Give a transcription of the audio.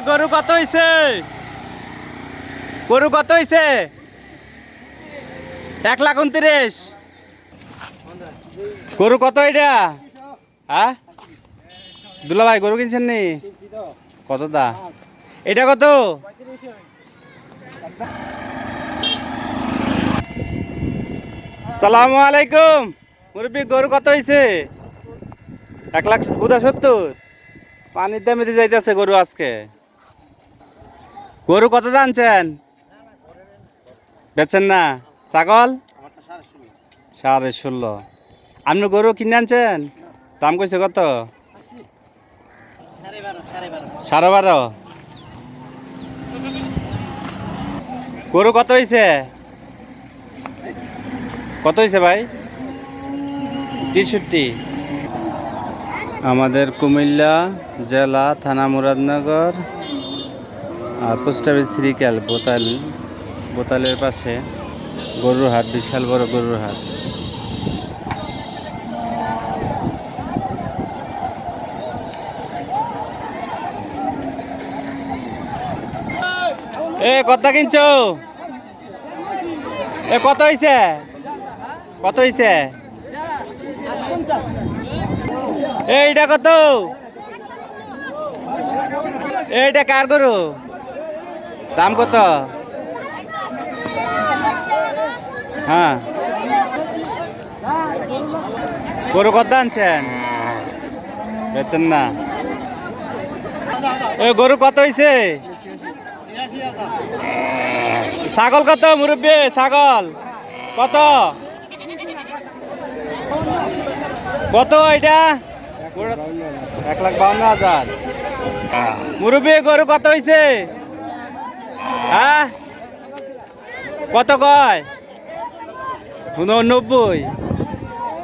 গরু কত হইছে? গরু কত হইছে? 1,29,000। গরু কত এটা? হ্যাঁ দুলা ভাই গরু কিনছেন নি? কত দা? এটা কত? সালামু আলাইকুম মুরব্বী, গরু কত হইছে? 1,70,000। পানির দামে যাইতেছে গরু আজকে। গরু কত জানছেন? বেচেন না? ছাগল 16.5। আপনি গরু কিনে আনছেন? দাম কইছে কত? 12.5। গরু কত হইছে? কত হইছে ভাই? 63। আমাদের কুমিল্লা জেলা, থানা মুরাদনগর, আর পোস্ট অফিস শ্রীকাল, বোতালের পাশে গরুর হাট, বিশাল বড় গরুর হাট। কত কিনছো? কত হইছে? কত হইছে? এইটা কত? এইটা কার গরু? দাম কত? হ্যাঁ গরু কত আনছেন? বেচেন না? গরু কত হইছে? ছাগল কত মুরব্বী? ছাগল কত? কত এটা? 1,52,000। মুরব্বী গরু কত হইছে? হ্যাঁ কত কয়? 90।